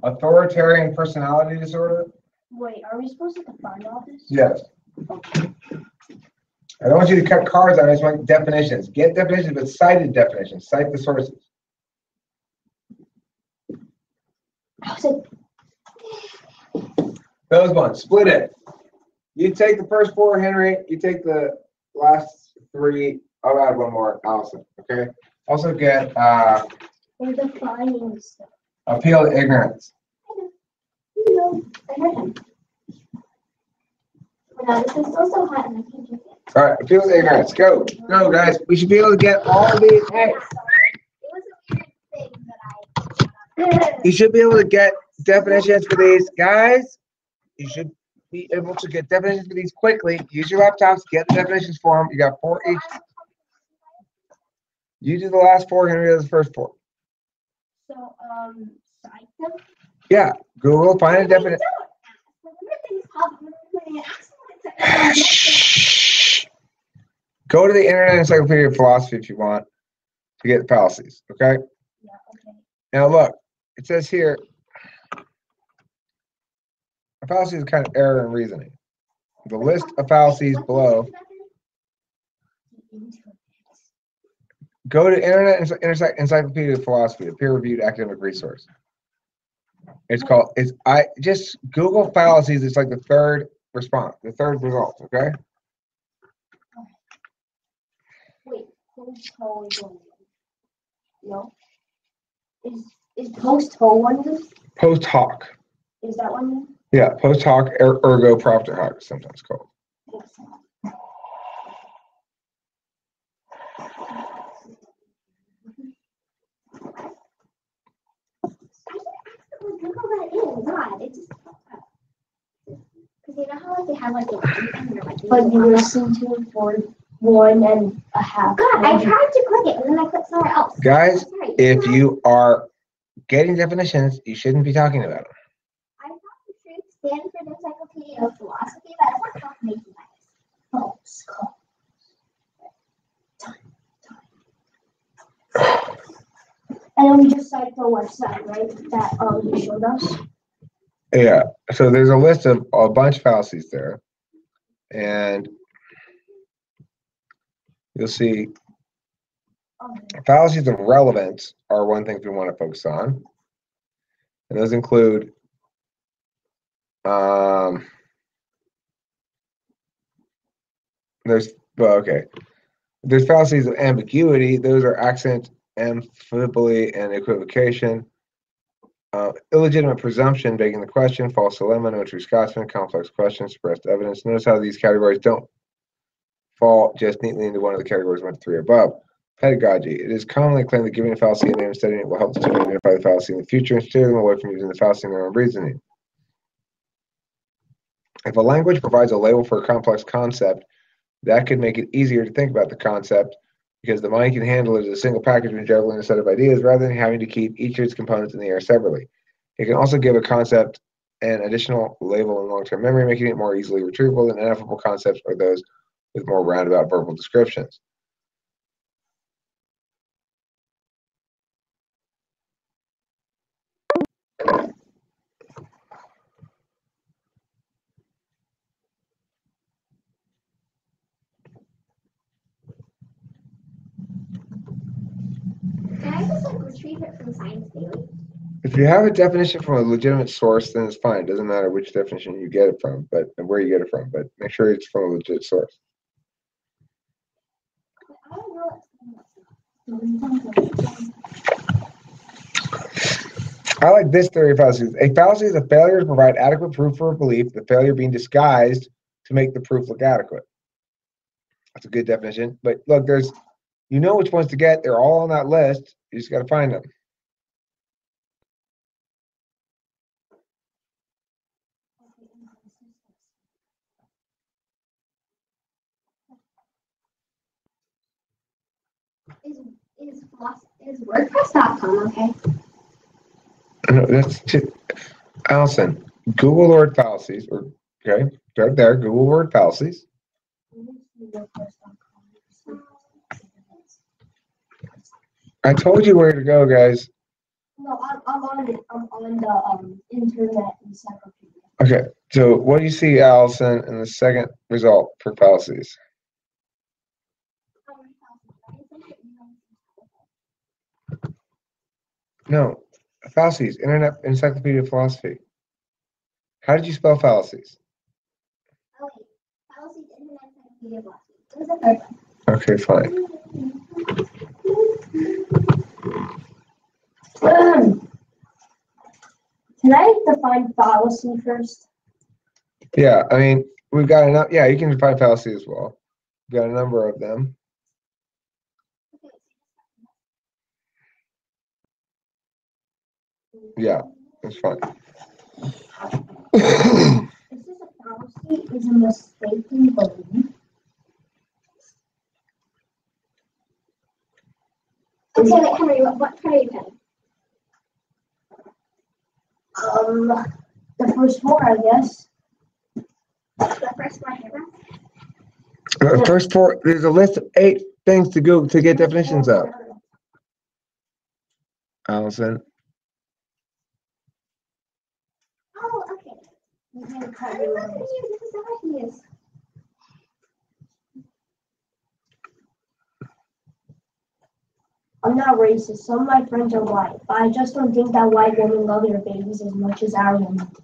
Authoritarian personality disorder. Wait, are we supposed to define all this? Yes. Okay. I don't want you to cut cards out. I just want definitions. Get definitions, but cited definitions. Cite the sources. Those ones. Split it. You take the first four, Henry. You take the last three. I'll add one more, Allison. Okay. Also get We're defining stuff. appeal to ignorance. I heard him. Now, this is still so hot and I can't drink it. All right. Appeal to ignorance. Go. Go, guys. We should be able to get all these. Hey. It was a weird thing that I. You should be able to get definitions for these, guys. You should be able to get definitions for these quickly. Use your laptops. Get the definitions for them. You got 4 each. You do the last 4. Henry does the first 4. So, cite them? Yeah. Google. Find a definition. Go to the Internet Encyclopedia of Philosophy if you want to get the fallacies. Okay. Yeah. Okay. Now look. It says here. A fallacy is a kind of error in reasoning. The list of fallacies below. Go to Internet Encyclopedia of Philosophy, a peer-reviewed academic resource. It's called. I just Google fallacies. It's like the third response, the third result. Okay. Wait, post-ho. No. Is post-ho one of them? Post hoc. Is that one? Yeah, post hoc, ergo propter hoc, sometimes called. But you listen to it for 1.5. God, I tried to click it and then I clicked somewhere else. Guys, if you are getting definitions, you shouldn't be talking about them. I thought the truth stand for the Encyclopedia of Philosophy, but it's not confirmation bias. And then we just cite the website, right? That you showed us. Yeah. So there's a list of a bunch of fallacies there, and you'll see fallacies of relevance are one thing we want to focus on, and those include there's fallacies of ambiguity. Those are accent, amphiboly, and equivocation. Illegitimate presumption, begging the question, false dilemma, no true Scotsman, complex question, suppressed evidence. Notice how these categories don't fall just neatly into one of the categories 1 to 3 above. Pedagogy. It is commonly claimed that giving a fallacy a name and studying it will help the student identify the fallacy in the future and steer them away from using the fallacy in their own reasoning. If a language provides a label for a complex concept, that could make it easier to think about the concept because the mind can handle it as a single package when juggling a set of ideas rather than having to keep each of its components in the air separately. It can also give a concept an additional label in long-term memory, making it more easily retrievable than ineffable concepts or those with more roundabout verbal descriptions. Can I just retrieve it from Science Daily? If you have a definition from a legitimate source, then it's fine. It doesn't matter which definition you get it from, but and where you get it from, but make sure it's from a legit source. I don't know. I like this theory of fallacies. A fallacy is a failure to provide adequate proof for a belief, the failure being disguised to make the proof look adequate. That's a good definition. But look, you know which ones to get. They're all on that list. You just got to find them. Is WordPress.com okay? No, that's Allison. Google the word fallacies. Okay, right there. Google word fallacies. I told you where to go, guys. No, I'm on it. I'm on on the internet encyclopedia. Okay, so what do you see, Allison, in the second result for fallacies? No, fallacies, Internet Encyclopedia of Philosophy. How did you spell fallacies? Oh, wait. Fallacies, Internet Encyclopedia of Philosophy. It was the third one. Okay, fine. Can I define fallacy first? Yeah, I mean, we've got enough. Yeah, you can define fallacy as well. We've got a number of them. Yeah, that's fine. This is a fallacy, is a mistaken belief. Okay, wait, Henry, what part are you getting? The first four, I guess. The first four, The first four, there's a list of 8 things to go to get definitions of. Allison. Oh, okay. I'm not confused. This is so confused. I'm not racist. Some of my friends are white, but I just don't think that white women love their babies as much as our women do.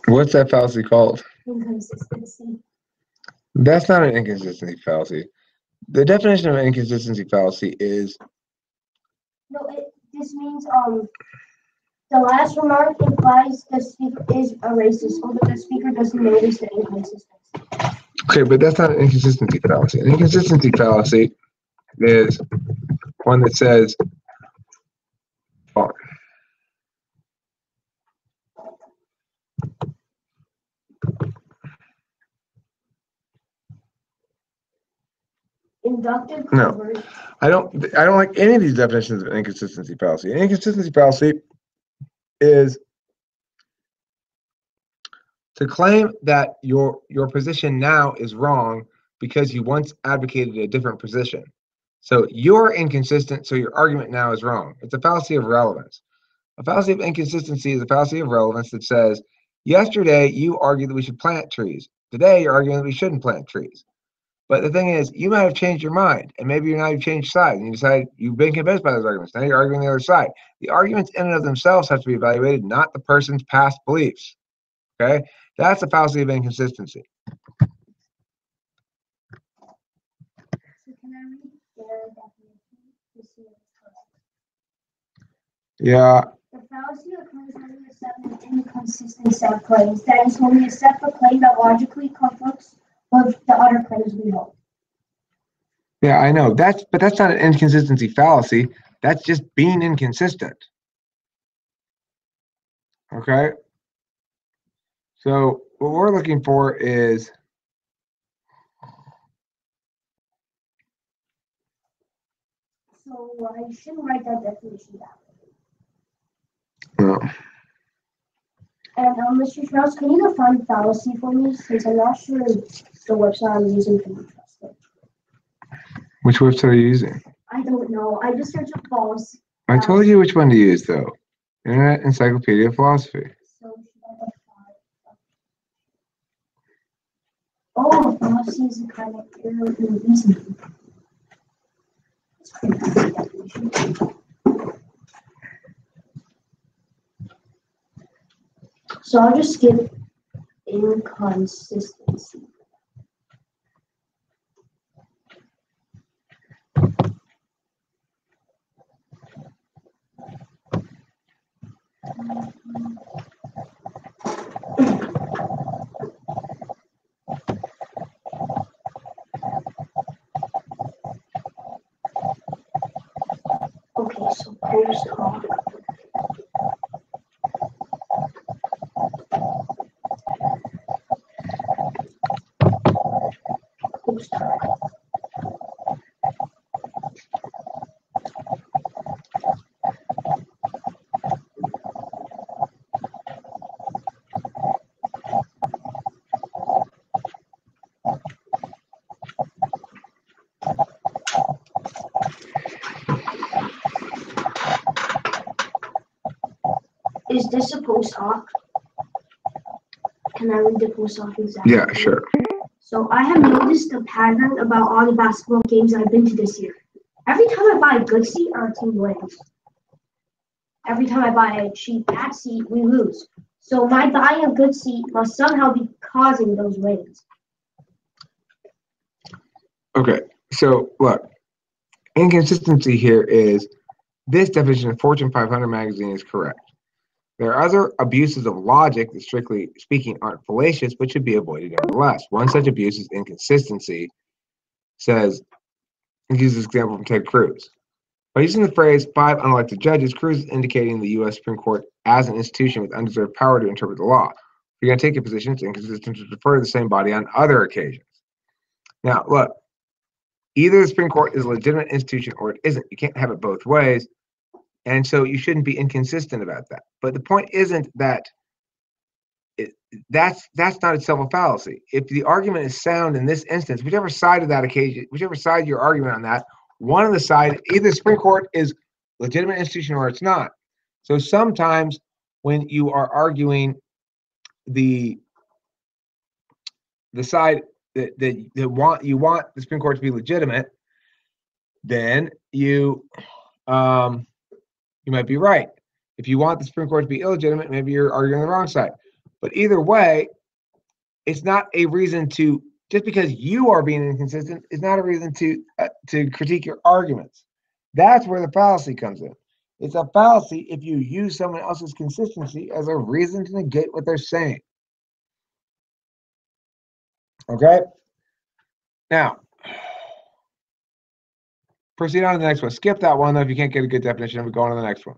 What's that fallacy called? Inconsistency. That's not an inconsistency fallacy. The definition of an inconsistency fallacy is No, this means the last remark implies the speaker is a racist, although the speaker doesn't notice the inconsistency. okay, but that's not an inconsistency fallacy. An inconsistency fallacy is one that says, oh, Inductive No. conversion. I don't like any of these definitions of inconsistency fallacy. An inconsistency fallacy is to claim that your position now is wrong because you once advocated a different position. So you're inconsistent, so your argument now is wrong. It's a fallacy of relevance. A fallacy of inconsistency is a fallacy of relevance that says, yesterday you argued that we should plant trees. Today you're arguing that we shouldn't plant trees. But the thing is, you might have changed your mind, and maybe you've changed sides, and you decide you've been convinced by those arguments. Now you're arguing the other side. The arguments in and of themselves have to be evaluated, not the person's past beliefs. Okay? That's a fallacy of inconsistency. So can I read their definition to see if it's correct? Yeah. The fallacy occurs when we accept an inconsistent set of claims. That is, when we accept a claim that logically conflicts with the other claims we hold. Yeah, I know. But that's not an inconsistency fallacy. That's just being inconsistent. Okay? So what we're looking for is So I shouldn't write that definition down. no. And Mr. Strauss, can you define fallacy for me? Since I'm not sure the website I'm using can be trusted. Which website are you using? I don't know. I just searched up false. I told you which one to use, though. Internet Encyclopedia of Philosophy. So should I define? Oh, fallacy is a kind of error in reasoning. That's pretty good definition. So I'll just skip inconsistency. Okay, so post hoc. Post hoc. is this a post-hoc? Can I read the post-hoc exactly? Yeah, sure. So I have noticed a pattern about all the basketball games I've been to this year. Every time I buy a good seat, our team wins. Every time I buy a cheap bad seat, we lose. So my buying a good seat must somehow be causing those wins. Okay, so look, inconsistency here is this definition of Fortune 500 magazine is correct. There are other abuses of logic that, strictly speaking, aren't fallacious but should be avoided nevertheless. One such abuse is inconsistency. Says, use this example from Ted Cruz. By using the phrase 5 unelected judges, Cruz is indicating the U.S. Supreme Court as an institution with undeserved power to interpret the law. If you're going to take a position, it's inconsistent to refer to the same body on other occasions. Now, look, either the Supreme Court is a legitimate institution or it isn't. You can't have it both ways. And so you shouldn't be inconsistent about that. But the point isn't that that's not itself a fallacy. If the argument is sound in this instance, whichever side of that occasion, whichever side you're arguing on that, one of the side, either the Supreme Court is a legitimate institution or it's not. So sometimes when you are arguing the side that you want the Supreme Court to be legitimate, then you might be right. If you want the Supreme Court to be illegitimate, maybe you're arguing on the wrong side. But either way, it's not a reason to, just because you are being inconsistent, is not a reason to critique your arguments. That's where the fallacy comes in. It's a fallacy if you use someone else's consistency as a reason to negate what they're saying. Okay? Now, proceed on to the next one. Skip that one, though, if you can't get a good definition. We'll go on to the next one.